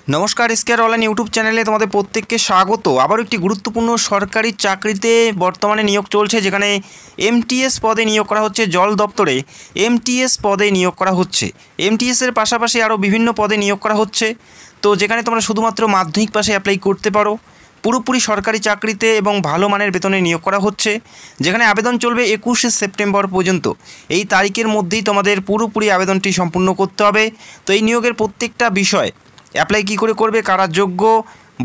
নমস্কার, এসকেআর online YouTube চ্যানেলে তোমাদের প্রত্যেককে স্বাগত। আবার একটি গুরুত্বপূর্ণ সরকারি চাকরিতে বর্তমানে নিয়োগ চলছে, যেখানে এমটিএস পদে নিয়োগ করা হচ্ছে। জল দপ্তরে এমটিএস পদে নিয়োগ করা হচ্ছে। এমটিএসের পাশাপাশি আরও বিভিন্ন পদে নিয়োগ করা হচ্ছে। তো যেখানে তোমরা শুধুমাত্র মাধ্যমিক পাশে অ্যাপ্লাই করতে পারো। পুরোপুরি সরকারি চাকরিতে এবং ভালো মানের বেতনে নিয়োগ করা হচ্ছে, যেখানে আবেদন চলবে 21শে সেপ্টেম্বর পর্যন্ত। এই তারিখের মধ্যেই তোমাদের পুরোপুরি আবেদনটি সম্পূর্ণ করতে হবে। তো এই নিয়োগের প্রত্যেকটা বিষয়, অ্যাপ্লাই কী করে করবে, কারা যোগ্য,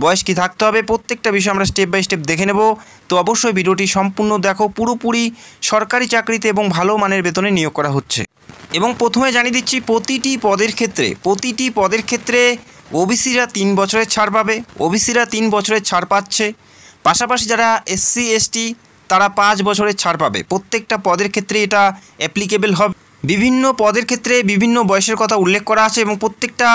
বয়স কী থাকতে হবে, প্রত্যেকটা বিষয় আমরা স্টেপ বাই স্টেপ দেখে নেব। তো অবশ্যই ভিডিওটি সম্পূর্ণ দেখো। পুরোপুরি সরকারি চাকরিতে এবং ভালো মানের বেতনে নিয়োগ করা হচ্ছে। এবং প্রথমে জানিয়ে দিচ্ছি, প্রতিটি পদের ক্ষেত্রে ওবিসিরা 3 বছরের ছাড় পাবে। ওবিসিরা 3 বছরের ছাড় পাচ্ছে। পাশাপাশি যারা এসসি এসটি তারা 5 বছরের ছাড় পাবে। প্রত্যেকটা পদের ক্ষেত্রে এটা অ্যাপ্লিকেবল হবে। বিভিন্ন পদের ক্ষেত্রে বিভিন্ন বয়সের কথা উল্লেখ করা আছে এবং প্রত্যেকটা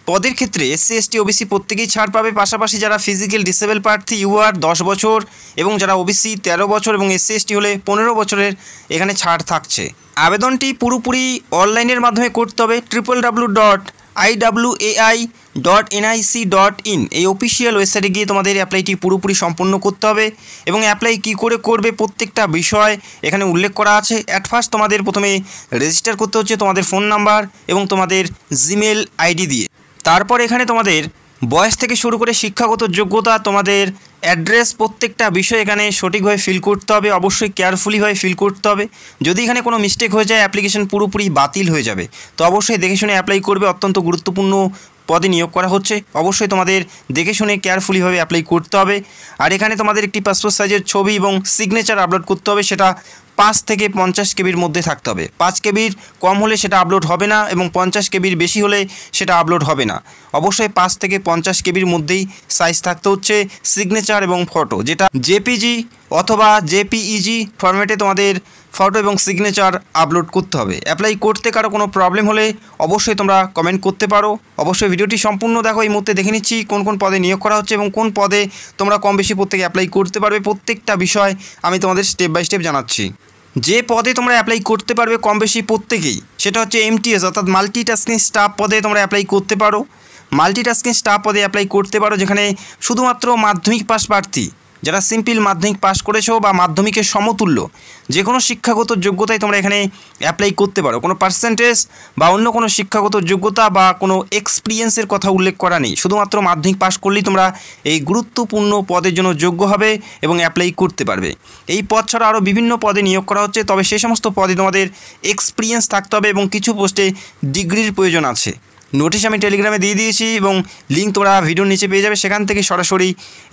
পদের ক্ষেত্রে এসসি এসটি ওবিসি প্রত্যেকেই ছাড় পাবে। পাশাপাশি যারা ফিজিক্যাল ডিসেবল প্রার্থী ইউআর 10 বছর এবং যারা ওবিসি 13 বছর এবং এসসি এসটি হলে 15 বছরের এখানে ছাড় থাকছে। আবেদনটি পুরোপুরি অনলাইনের মাধ্যমে করতে হবে। www.iwai.nic.in এই অফিসিয়াল ওয়েবসাইটে গিয়ে তোমাদের অ্যাপ্লাইটি পুরোপুরি সম্পন্ন করতে হবে। এবং অ্যাপ্লাই কী করে করবে প্রত্যেকটা বিষয় এখানে উল্লেখ করা আছে। অ্যাট ফার্স্ট তোমাদের প্রথমে রেজিস্টার করতে হচ্ছে তোমাদের ফোন নাম্বার এবং তোমাদের জিমেল আইডি দিয়ে। তারপর এখানে তোমাদের বয়স থেকে শুরু করে শিক্ষাগত যোগ্যতা, তোমাদের অ্যাড্রেস, প্রত্যেকটা বিষয় এখানে সঠিকভাবে ফিল করতে হবে। অবশ্যই কেয়ারফুলিভাবে ফিল করতে হবে। যদি এখানে কোনো মিস্টেক হয়ে যায় অ্যাপ্লিকেশন পুরোপুরি বাতিল হয়ে যাবে। তো অবশ্যই দেখে শুনে অ্যাপ্লাই করবে। অত্যন্ত গুরুত্বপূর্ণ পদে নিয়োগ করা হচ্ছে। অবশ্যই তোমাদের দেখে শুনে কেয়ারফুলিভাবে অ্যাপ্লাই করতে হবে। আর এখানে তোমাদের একটি পাসপোর্ট সাইজের ছবি এবং সিগনেচার আপলোড করতে হবে। সেটা 5 থেকে 50 কেবির মধ্যে থাকতে হবে। 5 কেবির কম হলে সেটা আপলোড হবে না এবং 50 কেবির বেশি হলে সেটা আপলোড হবে না। অবশ্যই 5 থেকে 50 কেবির মধ্যেই সাইজ থাকতে হচ্ছে। সিগনেচার এবং ফটো, যেটা জেপিজি অথবা জেপিইজি ফরম্যাটে তোমাদের ফটো এবং সিগনেচার আপলোড করতে হবে। অ্যাপ্লাই করতে কারো কোনো প্রবলেম হলে অবশ্যই তোমরা কমেন্ট করতে পারো। অবশ্যই ভিডিওটি সম্পূর্ণ দেখো। এই মুহূর্তে দেখে নিচ্ছি কোন কোন পদে নিয়োগ করা হচ্ছে এবং কোন পদে তোমরা কম বেশি প্রত্যেকে অ্যাপ্লাই করতে পারবে। প্রত্যেকটা বিষয় আমি তোমাদের স্টেপ বাই স্টেপ জানাচ্ছি। যে পদে তোমরা অ্যাপ্লাই করতে পারবে কম বেশি প্রত্যেকেই, সেটা হচ্ছে এমটিএস অর্থাৎ মাল্টিটাস্কিং স্টাফ পদে তোমরা অ্যাপ্লাই করতে পারো। মাল্টিটাস্কিং স্টাফ পদে অ্যাপ্লাই করতে পারো, যেখানে শুধুমাত্র মাধ্যমিক পাস প্রার্থী, যারা সিম্পল মাধ্যমিক পাস করেছো বা মাধ্যমিকের সমতুল্য যে কোনো শিক্ষাগত যোগ্যতায় তোমরা এখানে অ্যাপ্লাই করতে পারো। কোনো পার্সেন্টেজ বা অন্য কোনো শিক্ষাগত যোগ্যতা বা কোনো এক্সপিরিয়েন্সের কথা উল্লেখ করা নেই। শুধুমাত্র মাধ্যমিক পাস করলেই তোমরা এই গুরুত্বপূর্ণ পদের জন্য যোগ্য হবে এবং অ্যাপ্লাই করতে পারবে। এই পদ ছাড়া আরও বিভিন্ন পদে নিয়োগ করা হচ্ছে, তবে সেই সমস্ত পদে তোমাদের এক্সপিরিয়েন্স থাকতে হবে এবং কিছু পোস্টে ডিগ্রির প্রয়োজন আছে। নোটিশ আমি টেলিগ্রামে দিয়ে দিয়েছি এবং লিঙ্ক তোমরা ভিডিওর নিচে পেয়ে যাবে। সেখান থেকে সরাসরি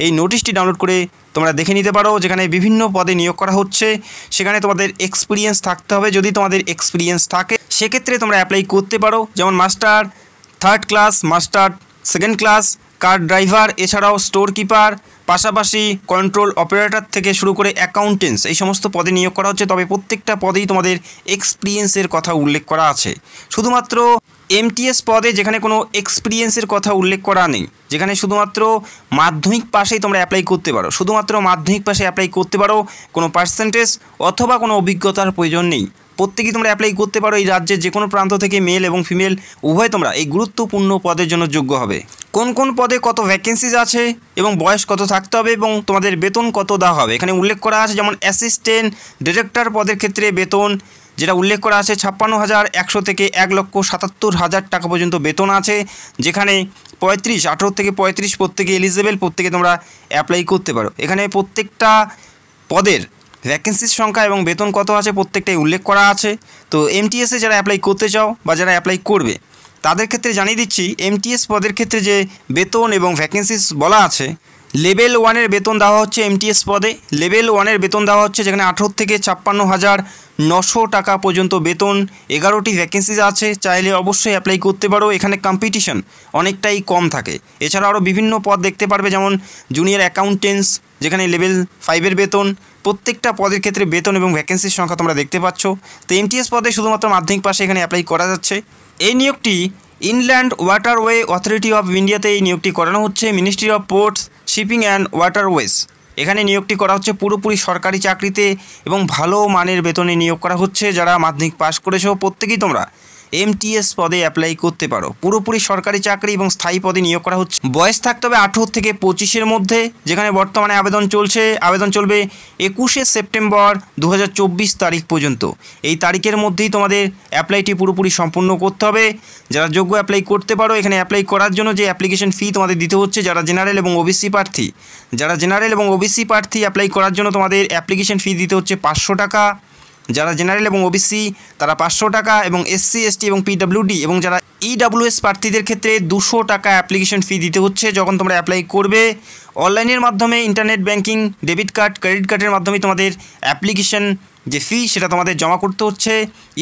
এই নোটিশটি ডাউনলোড করে তোমরা দেখে নিতে পারো। যেখানে বিভিন্ন পদে নিয়োগ করা হচ্ছে, সেখানে তোমাদের এক্সপিরিয়েন্স থাকতে হবে। যদি তোমাদের এক্সপিরিয়েন্স থাকে সেক্ষেত্রে তোমরা অ্যাপ্লাই করতে পারো। যেমন master 3rd class, master 2nd class, car driver, এছাড়াও স্টোর কিপার, পাশাপাশি কন্ট্রোল অপারেটর থেকে শুরু করে অ্যাকাউন্টেন্টস, এই সমস্ত পদে নিয়োগ করা হচ্ছে। তবে প্রত্যেকটা পদেই তোমাদের এক্সপিরিয়েন্সের কথা উল্লেখ করা আছে। শুধুমাত্র এমটিএস পদে যেখানে কোনো এক্সপিরিয়েন্সের কথা উল্লেখ করা নেই, যেখানে শুধুমাত্র মাধ্যমিক পাশেই তোমরা অ্যাপ্লাই করতে পারো। শুধুমাত্র মাধ্যমিক পাশে অ্যাপ্লাই করতে পারো, কোনো পার্সেন্টেজ অথবা কোনো অভিজ্ঞতার প্রয়োজন নেই। প্রত্যেকেই তোমরা অ্যাপ্লাই করতে পারো। এই রাজ্যের যে কোনো প্রান্ত থেকে মেল এবং ফিমেল উভয় তোমরা এই গুরুত্বপূর্ণ পদের জন্য যোগ্য হবে। কোন কোন পদে কত ভ্যাকেন্সিজ আছে এবং বয়স কত থাকতে হবে এবং তোমাদের বেতন কত দেওয়া হবে এখানে উল্লেখ করা আছে। যেমন অ্যাসিস্ট্যান্ট ডিরেক্টর পদের ক্ষেত্রে বেতন যেটা উল্লেখ করা আছে 56,100 থেকে 1,77,000 টাকা পর্যন্ত বেতন আছে, যেখানে 18 থেকে 35 প্রত্যেকে এলিজেবল, প্রত্যেকে তোমরা অ্যাপ্লাই করতে পারো। এখানে প্রত্যেকটা পদের ভ্যাকেন্সির সংখ্যা এবং বেতন কত আছে প্রত্যেকটাই উল্লেখ করা আছে। তো এমটিএসে যারা অ্যাপ্লাই করতে চাও বা যারা অ্যাপ্লাই করবে তাদের ক্ষেত্রে জানিয়ে দিচ্ছি, এমটিএস পদের ক্ষেত্রে যে বেতন এবং ভ্যাকেন্সিস বলা আছে, লেভেল 1-এর বেতন দেওয়া হচ্ছে এমটিএস পদে। লেভেল 1-এর বেতন দেওয়া হচ্ছে, যেখানে 18 থেকে 56,900 টাকা পর্যন্ত বেতন। 11টি ভ্যাকেন্সিজ আছে, চাইলে অবশ্যই অ্যাপ্লাই করতে পারো। এখানে কম্পিটিশন অনেকটাই কম থাকে। এছাড়া আরও বিভিন্ন পদ দেখতে পারবে, যেমন জুনিয়র অ্যাকাউন্টেন্টস, যেখানে লেভেল 5-এর বেতন। প্রত্যেকটা পদের ক্ষেত্রে বেতন এবং ভ্যাকেন্সির সংখ্যা তোমরা দেখতে পাচ্ছ। তো এমটিএস পদে শুধুমাত্র মাধ্যমিক পাশে এখানে অ্যাপ্লাই করা যাচ্ছে। এই নিয়োগটি ইনল্যান্ড ওয়াটারওয়ে অথরিটি অফ ইন্ডিয়াতে এই নিয়োগটি করানো হচ্ছে। Ministry of ports, shipping and waterways এখানে নিয়োগটি করা হচ্ছে পুরোপুরি সরকারি চাকরিতে এবং ভালো মানের বেতনে নিয়োগ করা হচ্ছে। যারা মাধ্যমিক পাস করেছো প্রত্যেকেই তোমরা MTS পদে অ্যাপ্লাই করতে পারো। পুরোপুরি সরকারি চাকরি এবং স্থায়ী পদে নিয়োগ করা হচ্ছে। বয়স থাকতে হবে 18 থেকে 25-এর মধ্যে, যেখানে বর্তমানে আবেদন চলছে। আবেদন চলবে 21শে সেপ্টেম্বর 2024 তারিখ পর্যন্ত। এই তারিখের মধ্যেই তোমাদের অ্যাপ্লাইটি পুরোপুরি সম্পূর্ণ করতে হবে। যারা যোগ্য অ্যাপ্লাই করতে পারো। এখানে অ্যাপ্লাই করার জন্য যে অ্যাপ্লিকেশন ফি তোমাদের দিতে হচ্ছে, যারা জেনারেল এবং ওবিসি প্রার্থী অ্যাপ্লাই করার জন্য তোমাদের অ্যাপ্লিকেশন ফি দিতে হচ্ছে 500 টাকা। যারা জেনারেল এবং ওবিসি তারা 500 টাকা, এবং SC ST এবং PWD এবং যারা EWS প্রার্থীদের ক্ষেত্রে 200 টাকা অ্যাপ্লিকেশন ফি দিতে হচ্ছে যখন তোমরা অ্যাপ্লাই করবে। অনলাইনের মাধ্যমে internet banking, debit card, credit কার্ডের মাধ্যমে তোমাদের অ্যাপ্লিকেশন যে ফি সেটা তোমাদের জমা করতে হচ্ছে।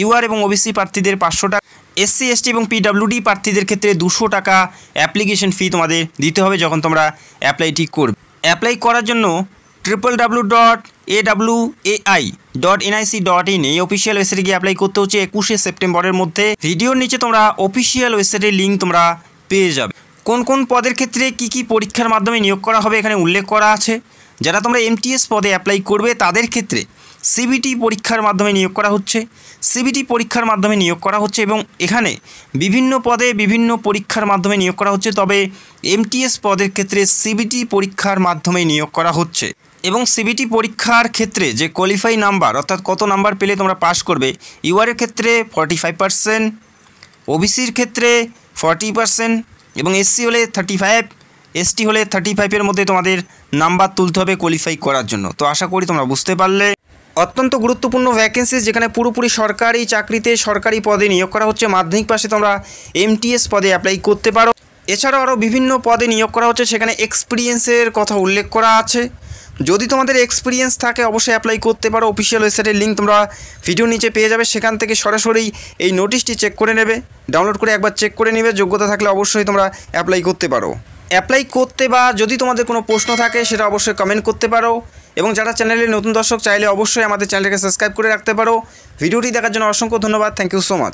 UR এবং OBC প্রার্থীদের 500 টাকা, SC ST এবং PWD প্রার্থীদের ক্ষেত্রে 200 টাকা অ্যাপ্লিকেশন ফি তোমাদের দিতে হবে যখন তোমরা অ্যাপ্লাইটি করবে। অ্যাপ্লাই করার জন্য www.awai.nic.in এই অফিসিয়াল ওয়েবসাইটে গিয়ে অ্যাপ্লাই করতে হচ্ছে 21শে সেপ্টেম্বরের মধ্যে। ভিডিওর নিচে তোমরা অফিসিয়াল ওয়েবসাইটের লিঙ্ক তোমরা পেয়ে যাবে। কোন কোন পদের ক্ষেত্রে কি কি পরীক্ষার মাধ্যমে নিয়োগ করা হবে এখানে উল্লেখ করা আছে। যারা তোমরা MTS পদে অ্যাপ্লাই করবে তাদের ক্ষেত্রে CBT পরীক্ষার মাধ্যমে নিয়োগ করা হচ্ছে। এবং এখানে বিভিন্ন পদে বিভিন্ন পরীক্ষার মাধ্যমে নিয়োগ করা হচ্ছে। তবে MTS পদের ক্ষেত্রে CBT পরীক্ষার মাধ্যমে নিয়োগ করা হচ্ছে। এবং CBT পরীক্ষার ক্ষেত্রে যে কোয়ালিফাই নাম্বার, অর্থাৎ কত নাম্বার পেলে তোমরা পাস করবে, UR এর ক্ষেত্রে 45%, OBCর ক্ষেত্রে 40% এবং SC হলে 35, ST হলে 35-এর মধ্যে তোমাদের নাম্বার তুলতে হবে কোয়ালিফাই করার জন্য। তো আশা করি তোমরা বুঝতে পারলে। অত্যন্ত গুরুত্বপূর্ণ ভ্যাকেন্সি, যেখানে পুরোপুরি সরকারি চাকরিতে সরকারি পদে নিয়োগ করা হচ্ছে। মাধ্যমিক পাশে তোমরা MTS পদে অ্যাপ্লাই করতে পারো। এছাড়াও আরও বিভিন্ন পদে নিয়োগ করা হচ্ছে, সেখানে এক্সপিরিয়েন্সের কথা উল্লেখ করা আছে। যদি তোমাদের এক্সপিরিয়েন্স থাকে অবশ্যই অ্যাপ্লাই করতে পারো। অফিসিয়াল ওয়েবসাইটের লিঙ্ক তোমরা ভিডিও নিচে পেয়ে যাবে, সেখান থেকে সরাসরি এই নোটিশটি চেক করে নেবে, ডাউনলোড করে একবার চেক করে নেবে। যোগ্যতা থাকলে অবশ্যই তোমরা অ্যাপ্লাই করতে পারো। অ্যাপ্লাই করতে বা যদি তোমাদের কোনো প্রশ্ন থাকে সেটা অবশ্যই কমেন্ট করতে পারো। এবং যারা চ্যানেলে নতুন দর্শক চাইলে অবশ্যই আমাদের চ্যানেলকে সাবস্ক্রাইব করে রাখতে পারো। ভিডিওটি দেখার জন্য অসংখ্য ধন্যবাদ। Thank you so much.